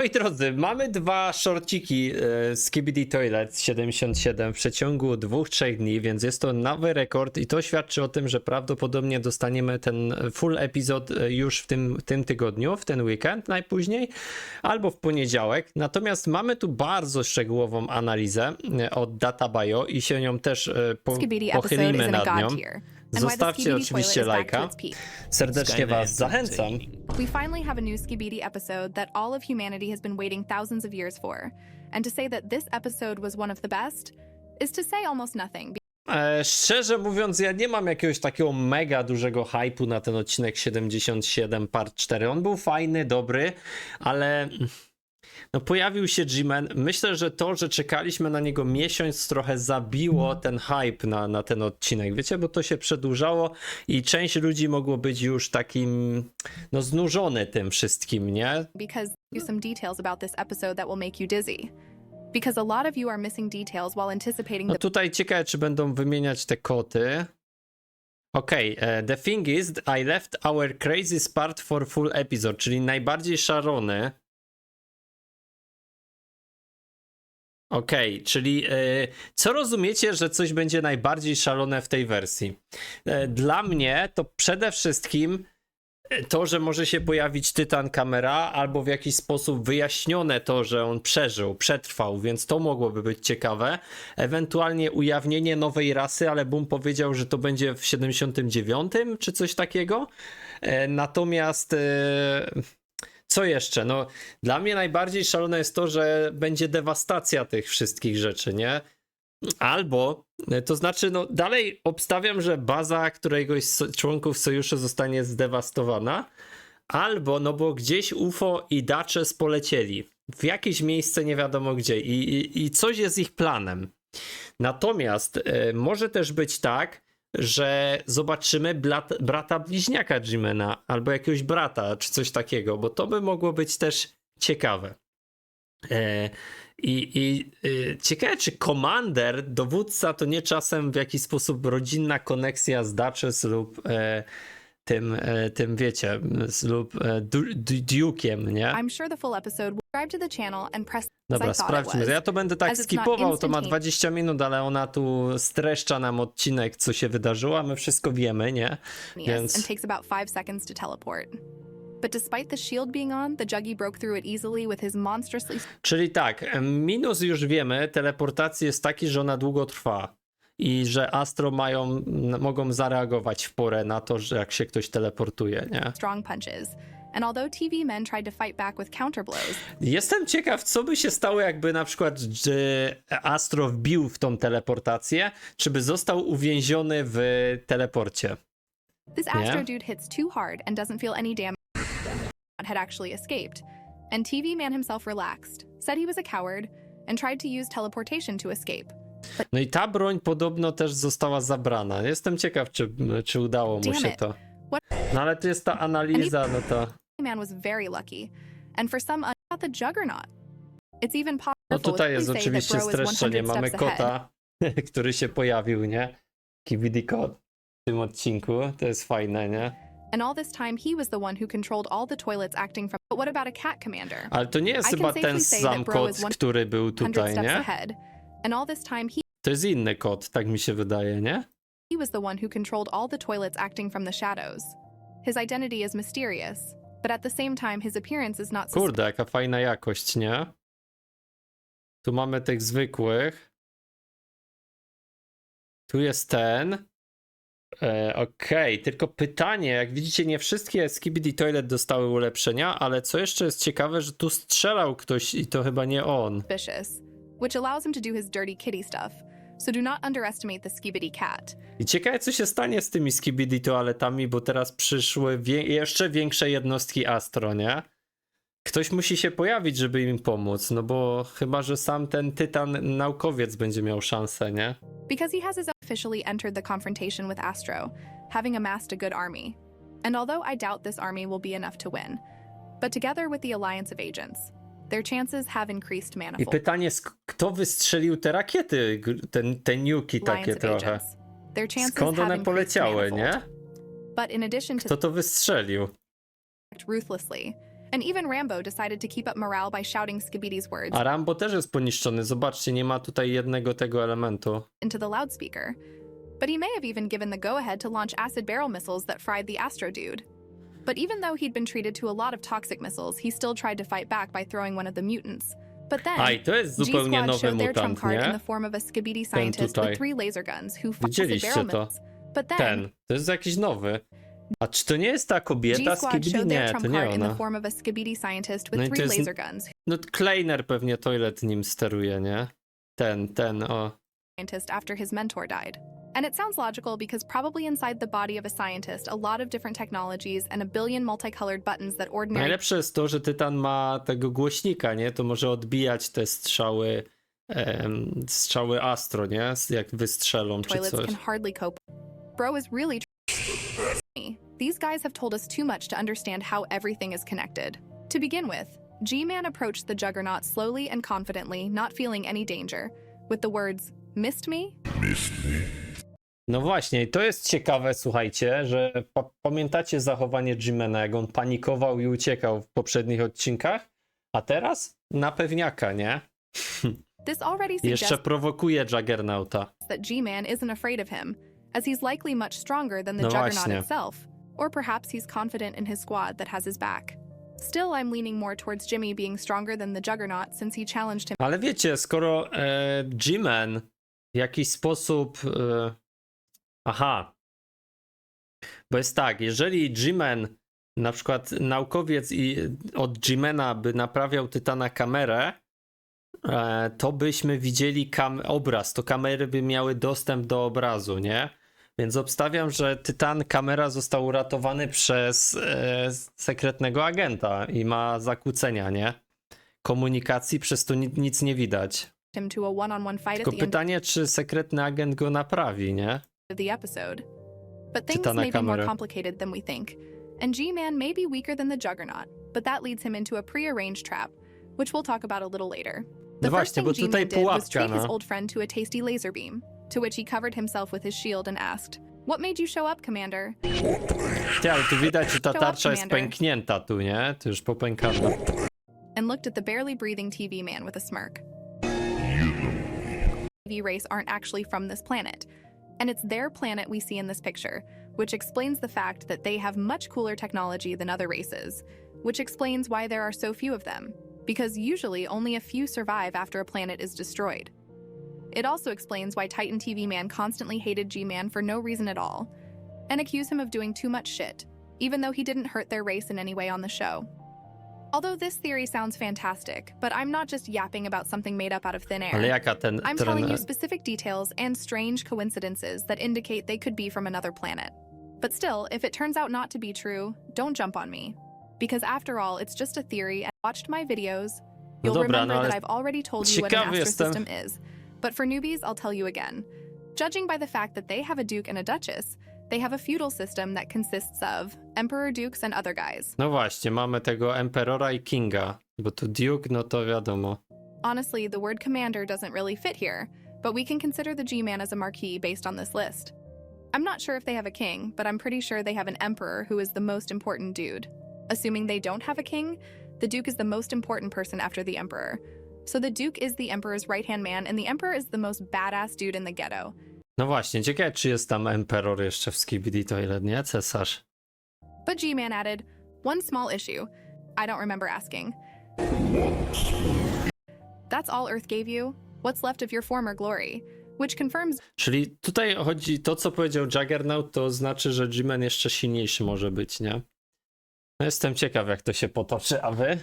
Moi drodzy, mamy dwa shortiki Skibidi Toilet 77 w przeciągu 2-3 dni, więc jest to nowy rekord i to świadczy o tym, że prawdopodobnie dostaniemy ten full epizod już w tym tygodniu, w ten weekend najpóźniej, albo w poniedziałek. Natomiast mamy tu bardzo szczegółową analizę od DataBio i się nią też pochylimy nad nią. Zostawcie oczywiście lajka. Serdecznie was zachęcam. We finally have a new Skibidi episode that all of humanity has been waiting thousands of years for. And to say that this episode was one of the best is to say almost nothing. Szczerze mówiąc, ja nie mam jakiegoś takiego mega dużego hype'u na ten odcinek 77 part 4. On był fajny, dobry, ale no pojawił się G-Man. Myślę, że to, że czekaliśmy na niego miesiąc, trochę zabiło ten hype na ten odcinek, wiecie, bo to się przedłużało i część ludzi mogło być już takim, no znużone tym wszystkim, nie? Because you some details about this episode that will make you dizzy. Because a lot of you are missing details while anticipating No the tutaj ciekawe, czy będą wymieniać te koty. Okej, the thing is, I left our crazy part for full episode, czyli najbardziej szalony. Okej, czyli co rozumiecie, że coś będzie najbardziej szalone w tej wersji? Dla mnie to przede wszystkim to, że może się pojawić Tytan kamera, albo w jakiś sposób wyjaśnione to, że on przeżył, przetrwał, więc to mogłoby być ciekawe. Ewentualnie ujawnienie nowej rasy, ale Boom powiedział, że to będzie w 79 czy coś takiego. Natomiast co jeszcze? No, dla mnie najbardziej szalone jest to, że będzie dewastacja tych wszystkich rzeczy, nie? Albo, to znaczy, no dalej obstawiam, że baza któregoś z członków sojuszu zostanie zdewastowana, albo, no bo gdzieś UFO i Duchess polecieli w jakieś miejsce, nie wiadomo gdzie, i coś jest ich planem. Natomiast może też być tak, że zobaczymy brata bliźniaka G-Mana, albo jakiegoś brata, czy coś takiego, bo to by mogło być też ciekawe. Ciekawe, czy Commander, dowódca, to nie czasem w jakiś sposób rodzinna koneksja z Duchess lub tym wiecie, lub Duke'iem, nie? I'm sure the full episode will subscribe to the channel and press Dobra, sprawdźmy. Ja to będę tak skipował, to ma 20 minut, ale ona tu streszcza nam odcinek, co się wydarzyło, a my wszystko wiemy, nie? Więc and takes about 5 seconds to teleport. But despite the shield being on, the Juggy broke through it easily with his monstrously. Czyli tak, minus już wiemy, teleportacji jest taki, że ona długo trwa i że Astro mogą zareagować w porę na to, że jak się ktoś teleportuje, nie? Strong punches. And although TV men tried to fight back with counterblows. Jestem ciekaw, co by się stało, jakby na przykład Astro wbił w tą teleportację, czy by został uwięziony w teleporcie. This Astro dude hits too hard and doesn't feel any damage. Had actually escaped. And TV man himself relaxed, said he was a coward and tried to use teleportation to escape. No i ta broń podobno też została zabrana. Jestem ciekaw, czy udało mu się to. No ale to jest ta analiza, no to... Man was very lucky. And for some the Juggernaut. It's even possible. No tutaj jest oczywiście streszczenie. Mamy kota, który się pojawił, nie? Skibidi kot w tym odcinku. To jest fajne, nie? And all this time he was the one who controlled all the toilets acting from. But what about a cat commander? Ale to nie jest chyba ten sam kot, który był tutaj, nie? And all this time to jest inny kot, tak mi się wydaje, nie? He was the one who controlled all the toilets acting from the shadows. His identity is mysterious, but at the same time his appearance is not. Kurde, jaka fajna jakość, nie? Tu mamy tych zwykłych. Tu jest ten. Okej, tylko pytanie, jak widzicie, nie wszystkie Skibidi Toilet dostały ulepszenia, ale co jeszcze jest ciekawe, że tu strzelał ktoś i to chyba nie on. Which allows him to do his dirty kitty stuff. So do not underestimate the Skibidi cat. I ciekawe, co się stanie z tymi Skibidi toaletami, bo teraz przyszły jeszcze większe jednostki Astro, nie? Ktoś musi się pojawić, żeby im pomóc, no bo chyba, że sam ten Tytan naukowiec będzie miał szansę, nie? Because he has officially entered the confrontation with Astro, having amassed a good army. And although I doubt this army will be enough to win, but together with the alliance of agents, their chances have increased manifold. I pytanie, kto wystrzelił te rakiety, te nuki takie trochę? Skąd one poleciały, nie? But in addition to kto to wystrzelił? ruthlessly, And even Rambo decided to keep up morale by shouting Skibidi's words A Rambo też jest poniszczony. Zobaczcie, nie ma tutaj jednego tego elementu. into the loudspeaker. But he may have even given the go-ahead to launch acid barrel missiles that fried the Astro dude. But even though he'd been treated to a lot of toxic missiles, he still tried to fight back by throwing one of the mutants. But then, A i to jest zupełnie G-Squad nowy showed their trump mutant, card in nie? the form of a Skibidi scientist tutaj. with 3 laser guns who fought acid Widzieliście barrel to? missiles. But then, Ten. To jest jakiś nowy. A czy to nie jest ta kobieta G-Squad Skibidi? showed their Nie, trump to nie card in the ona. form of a Skibidi scientist with No i 3 to jest- laser guns No Kleiner pewnie Toilet nim steruje, nie? Ten, o. scientist after his mentor died. And it sounds logical because probably inside the body of a scientist, a lot of different technologies and a billion multicolored buttons that ordinary Najlepsze jest to, że Tytan ma tego głośnika, nie? To może odbijać te strzały Astro, nie? Jak wystrzelą czy toilets coś. can hardly cope. Bro is really These guys have told us too much to understand how everything is connected. To begin with, G-Man approached the Juggernaut slowly and confidently, not feeling any danger, with the words, "Missed me?" No właśnie, i to jest ciekawe, słuchajcie, że pamiętacie zachowanie G-Mana, jak on panikował i uciekał w poprzednich odcinkach? A teraz na pewniaka, nie? This already Jeszcze suggests prowokuje Juggernauta. that G-Man isn't afraid of him, as he's likely much stronger than the No Juggernaut właśnie. itself. Or perhaps he's confident in his squad that has his back. Still, I'm leaning more towards Jimmy being stronger than the Juggernaut since he challenged him Ale wiecie, skoro G-Man w jakiś sposób... Aha. Bo jest tak, jeżeli G-Man, na przykład naukowiec od G-Mana by naprawiał Tytana kamerę, to byśmy widzieli obraz, to kamery by miały dostęp do obrazu, nie? Więc obstawiam, że Tytan kamera został uratowany przez sekretnego agenta i ma zakłócenia, nie? Komunikacji, przez to nic nie widać. to a one-on-one fight Tylko at the end pytanie, czy sekretny agent go naprawi, nie? of the episode. But things Tytana may be more kamerę. complicated than we think. And G-Man may be weaker than the Juggernaut, but that leads him into a prearranged trap, which we'll talk about a little later. No The first właśnie, thing bo tutaj G-Man did was pułapka, treat his no. old friend to a tasty laser beam, to which he covered himself with his shield and asked, "What made you show up, Commander?" Ty, ale tu widać, że ta Show up, tarcza jest Commander. pęknięta tu, nie? To już popękana. And looked at the barely breathing TV man with a smirk. TV race aren't actually from this planet, and it's their planet we see in this picture, which explains the fact that they have much cooler technology than other races, which explains why there are so few of them, because usually only a few survive after a planet is destroyed. It also explains why Titan TV Man constantly hated G-Man for no reason at all, and accused him of doing too much shit, even though he didn't hurt their race in any way on the show. Although this theory sounds fantastic, but I'm not just yapping about something made up out of thin air. Ale jaka I'm telling you specific details and strange coincidences that indicate they could be from another planet. But still, if it turns out not to be true, don't jump on me. Because after all, it's just a theory and watched my videos, No you'll dobra, remember no ale that I've already told you what an ciekawy astro jestem. system is. But for newbies, I'll tell you again. Judging by the fact that they have a duke and a duchess, they have a feudal system that consists of emperor, dukes, and other guys. No właśnie, mamy tego Emperora i Kinga, bo tu Duke, no to wiadomo. Honestly, the word commander doesn't really fit here, but we can consider the G-Man as a marquee based on this list. I'm not sure if they have a king, but I'm pretty sure they have an emperor who is the most important dude. Assuming they don't have a king, the duke is the most important person after the emperor. So the duke is the emperor's right-hand man, and the emperor is the most badass dude in the ghetto. No właśnie, ciekawe czy jest tam Emperor jeszcze w Skibidi Toilet, nie? Cesarz. But G-Man added, one small issue. I don't remember asking. That's all Earth gave you? What's left of your former glory? Which confirms Czyli tutaj chodzi, to co powiedział Juggernaut, to znaczy, że G-Man jeszcze silniejszy może być, nie? No jestem ciekaw, jak to się potoczy, a wy?